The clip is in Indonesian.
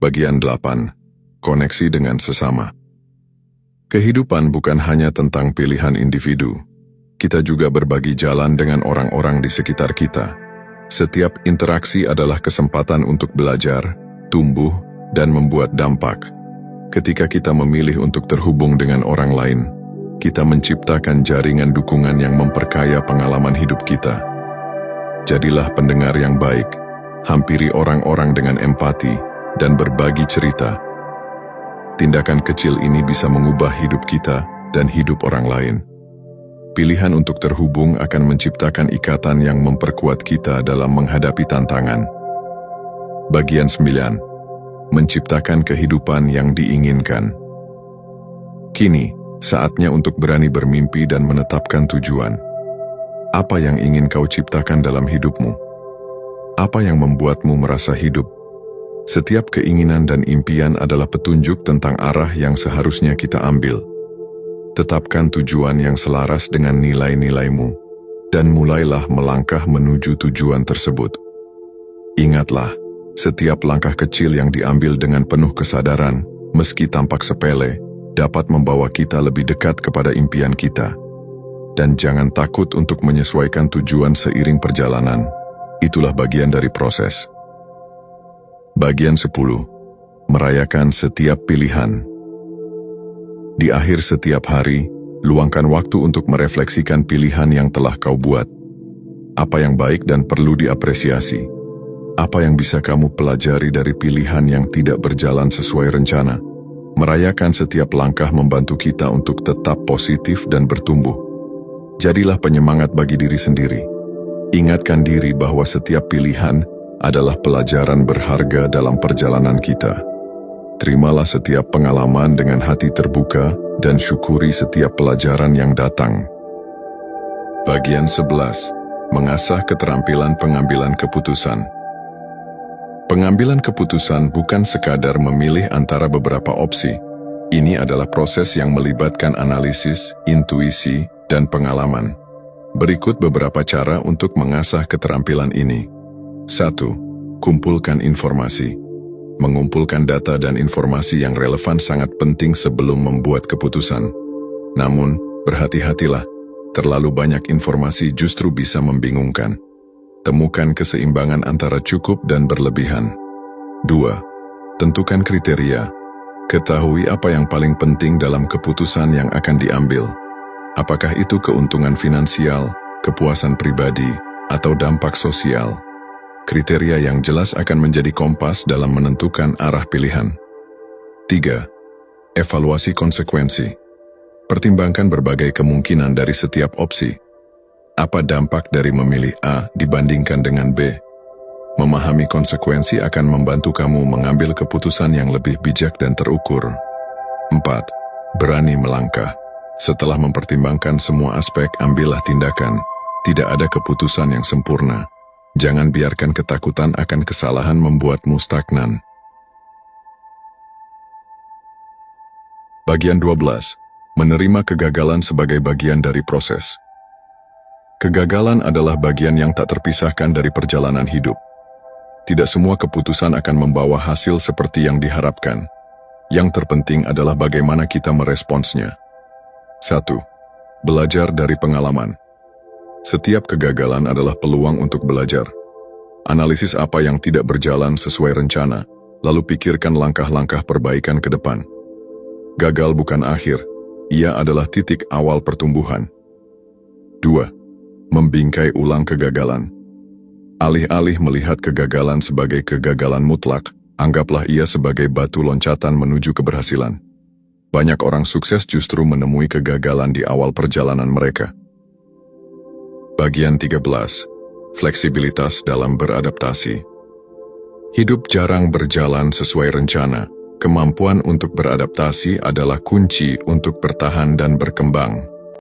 Bagian 8. Koneksi dengan sesama. Kehidupan bukan hanya tentang pilihan individu. Kita juga berbagi jalan dengan orang-orang di sekitar kita. Setiap interaksi adalah kesempatan untuk belajar, tumbuh, dan membuat dampak. Ketika kita memilih untuk terhubung dengan orang lain, kita menciptakan jaringan dukungan yang memperkaya pengalaman hidup kita. Jadilah pendengar yang baik, hampiri orang-orang dengan empati, dan berbagi cerita. Tindakan kecil ini bisa mengubah hidup kita dan hidup orang lain. Pilihan untuk terhubung akan menciptakan ikatan yang memperkuat kita dalam menghadapi tantangan. Bagian 9. Menciptakan kehidupan yang diinginkan. Kini, saatnya untuk berani bermimpi dan menetapkan tujuan. Apa yang ingin kau ciptakan dalam hidupmu? Apa yang membuatmu merasa hidup? Setiap keinginan dan impian adalah petunjuk tentang arah yang seharusnya kita ambil. Tetapkan tujuan yang selaras dengan nilai-nilaimu, dan mulailah melangkah menuju tujuan tersebut. Ingatlah, setiap langkah kecil yang diambil dengan penuh kesadaran, meski tampak sepele, dapat membawa kita lebih dekat kepada impian kita. Dan jangan takut untuk menyesuaikan tujuan seiring perjalanan. Itulah bagian dari proses. Bagian 10. Merayakan setiap pilihan. Di akhir setiap hari, luangkan waktu untuk merefleksikan pilihan yang telah kau buat. Apa yang baik dan perlu diapresiasi? Apa yang bisa kamu pelajari dari pilihan yang tidak berjalan sesuai rencana? Merayakan setiap langkah membantu kita untuk tetap positif dan bertumbuh. Jadilah penyemangat bagi diri sendiri. Ingatkan diri bahwa setiap pilihan adalah pelajaran berharga dalam perjalanan kita. Terimalah setiap pengalaman dengan hati terbuka dan syukuri setiap pelajaran yang datang. Bagian 11. Mengasah keterampilan pengambilan keputusan. Pengambilan keputusan bukan sekadar memilih antara beberapa opsi. Ini adalah proses yang melibatkan analisis, intuisi, dan pengalaman. Berikut beberapa cara untuk mengasah keterampilan ini. 1. Kumpulkan informasi. Mengumpulkan data dan informasi yang relevan sangat penting sebelum membuat keputusan. Namun, berhati-hatilah, terlalu banyak informasi justru bisa membingungkan. Temukan keseimbangan antara cukup dan berlebihan. 2. Tentukan kriteria. Ketahui apa yang paling penting dalam keputusan yang akan diambil. Apakah itu keuntungan finansial, kepuasan pribadi, atau dampak sosial? Kriteria yang jelas akan menjadi kompas dalam menentukan arah pilihan. 3. Evaluasi konsekuensi. Pertimbangkan berbagai kemungkinan dari setiap opsi. Apa dampak dari memilih A dibandingkan dengan B? Memahami konsekuensi akan membantu kamu mengambil keputusan yang lebih bijak dan terukur. 4. Berani melangkah. Setelah mempertimbangkan semua aspek, ambillah tindakan. Tidak ada keputusan yang sempurna. Jangan biarkan ketakutan akan kesalahan membuatmu stagnan. Bagian 12. Menerima kegagalan sebagai bagian dari proses. Kegagalan adalah bagian yang tak terpisahkan dari perjalanan hidup. Tidak semua keputusan akan membawa hasil seperti yang diharapkan. Yang terpenting adalah bagaimana kita meresponsnya. 1. Belajar dari pengalaman. Setiap kegagalan adalah peluang untuk belajar. Analisis apa yang tidak berjalan sesuai rencana, lalu pikirkan langkah-langkah perbaikan ke depan. Gagal bukan akhir, ia adalah titik awal pertumbuhan. 2. Membingkai ulang kegagalan. Alih-alih melihat kegagalan sebagai kegagalan mutlak, anggaplah ia sebagai batu loncatan menuju keberhasilan. Banyak orang sukses justru menemui kegagalan di awal perjalanan mereka. Bagian 13. Fleksibilitas dalam beradaptasi. Hidup jarang berjalan sesuai rencana. Kemampuan untuk beradaptasi adalah kunci untuk bertahan dan berkembang.